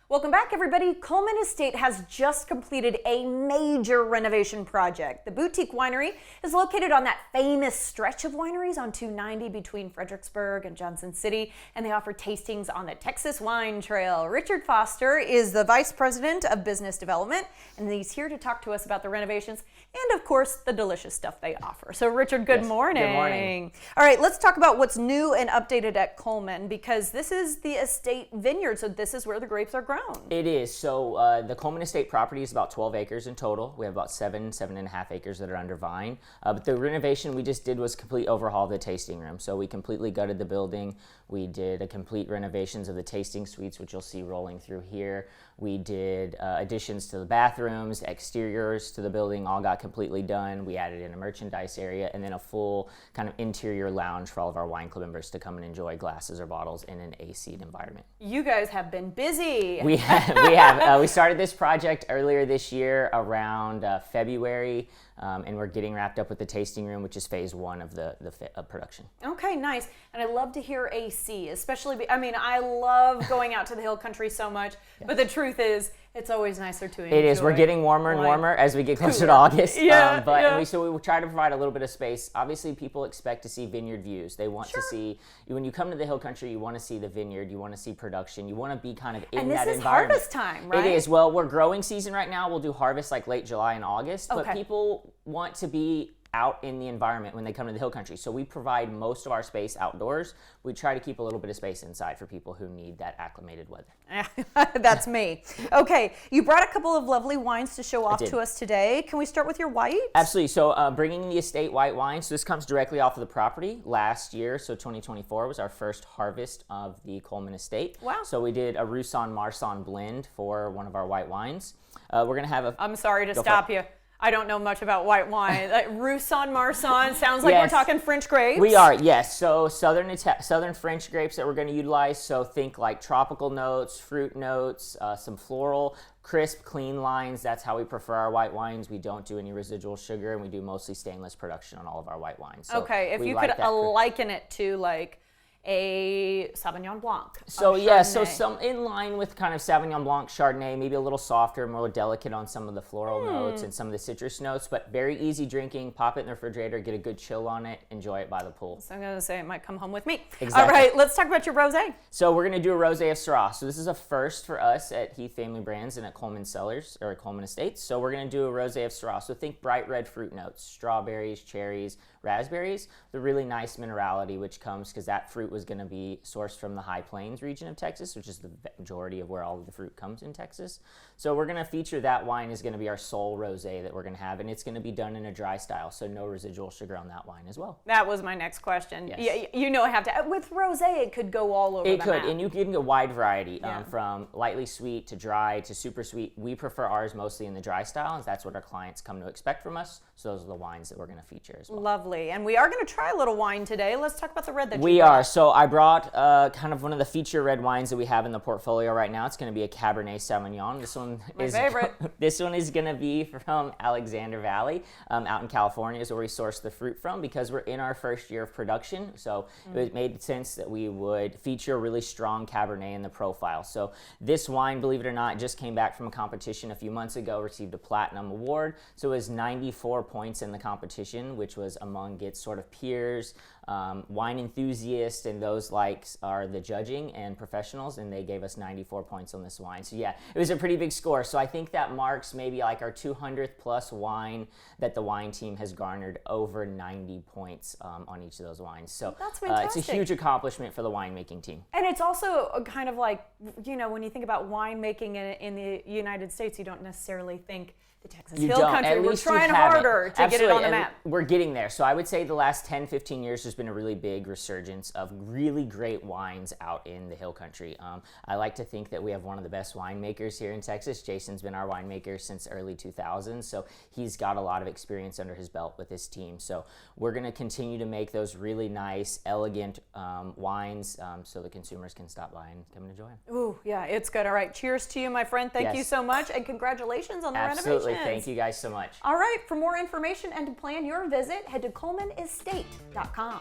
Welcome back, everybody. Kuhlman Estate has just completed a major renovation project. The boutique winery is located on that famous stretch of wineries on 290 between Fredericksburg and Johnson City, and they offer tastings on the Texas Wine Trail. Richard Foster is the Vice President of Business Development, and he's here to talk to us about the renovations and, of course, the delicious stuff they offer. So, Richard, good morning. Good morning. All right, let's talk about what's new and updated at Kuhlman, because this is the estate vineyard, so this is where the grapes are grown. It is. So the Kuhlman Estate property is about 12 acres in total. We have about 7.5 acres that are under vine. But the renovation we just did was complete overhaul of the tasting room. So we completely gutted the building. We did a complete renovations of the tasting suites, which you'll see rolling through here. We did additions to the bathrooms, exteriors to the building, all got completely done. We added in a merchandise area and then a full kind of interior lounge for all of our wine club members to come and enjoy glasses or bottles in an AC'd environment. You guys have been busy. We have. We started this project earlier this year around February, and we're getting wrapped up with the tasting room, which is phase one of the production. Okay, nice. And I love to hear AC, especially, I love going out to the hill country so much, yes. But the truth is, it's always nicer to enjoy. It is. We're getting warmer and warmer as we get closer to August. So we try to provide a little bit of space. Obviously, people expect to see vineyard views. They want to see, when you come to the hill country, you want to see the vineyard, you want to see production, you want to be kind of in that environment. And this is harvest time, right? It is. Well, we're growing season right now. We'll do harvest like late July and August, but people want to be out in the environment when they come to the hill country. So we provide most of our space outdoors. We try to keep a little bit of space inside for people who need that acclimated weather. That's me. Okay, you brought a couple of lovely wines to show off to us today. Can we start with your whites? Absolutely. So bringing the estate white wine. So this comes directly off of the property. Last year, so 2024 was our first harvest of the Kuhlman Estate. Wow. So we did a Roussanne Marsanne blend for one of our white wines. We're going to have a... I'm sorry to stop you. I don't know much about white wine. Roussanne Marsanne sounds like we're talking French grapes. We are, yes. So southern French grapes that we're going to utilize. So think like tropical notes, fruit notes, some floral, crisp, clean lines. That's how we prefer our white wines. We don't do any residual sugar, and we do mostly stainless production on all of our white wines. So okay, if you could liken it to like a Sauvignon Blanc. So so some in line with kind of Sauvignon Blanc, Chardonnay, maybe a little softer, more delicate on some of the floral notes and some of the citrus notes, but very easy drinking. Pop it in the refrigerator, get a good chill on it, enjoy it by the pool. So I'm going to say it might come home with me. Exactly. All right, let's talk about your rosé. So we're going to do a rosé of Syrah. So this is a first for us at Heath Family Brands and at Kuhlman Cellars, or Kuhlman Estates. So we're going to do a rosé of Syrah. So think bright red fruit notes, strawberries, cherries, raspberries. The really nice minerality, which comes because that fruit was going to be sourced from the High Plains region of Texas, which is the majority of where all of the fruit comes in Texas. So we're going to feature that wine is going to be our sole rosé that we're going to have, and it's going to be done in a dry style, so no residual sugar on that wine as well. That was my next question. Yes. Yeah, you know I have to. With rosé, it could go all over the map. It could, and you can get a wide variety from lightly sweet to dry to super sweet. We prefer ours mostly in the dry style, and that's what our clients come to expect from us. So those are the wines that we're going to feature as well. Lovely. And we are going to try a little wine today. Let's talk about the red that you brought. We are. So I brought kind of one of the feature red wines that we have in the portfolio right now. It's going to be a Cabernet Sauvignon. This one is my favorite. This one is going to be from Alexander Valley out in California is where we source the fruit from, because we're in our first year of production. So it made sense that we would feature a really strong Cabernet in the profile. So this wine, believe it or not, just came back from a competition a few months ago, received a platinum award. So it was 94 points in the competition, which was among its sort of peers, wine enthusiasts, and those are the judging and professionals, and they gave us 94 points on this wine. So yeah, it was a pretty big score. So I think that marks maybe like our 200th plus wine that the wine team has garnered over 90 points on each of those wines. So that's fantastic. It's a huge accomplishment for the winemaking team. And it's also a kind of like, when you think about winemaking in the United States, you don't necessarily think the Texas Hill Country. We're trying harder to get it on the map. We're getting there. So I would say the last 10, 15 years, there's been a really big resurgence of really great wines out in the Hill Country. I like to think that we have one of the best winemakers here in Texas. Jason's been our winemaker since early 2000s, so he's got a lot of experience under his belt with his team. So we're going to continue to make those really nice, elegant wines so the consumers can stop by and come and enjoy them. Ooh, yeah, it's good. All right, cheers to you, my friend. Thank you so much, and congratulations on the renovations. Thank you guys so much. All right, for more information and to plan your visit, head to KuhlmanEstate.com.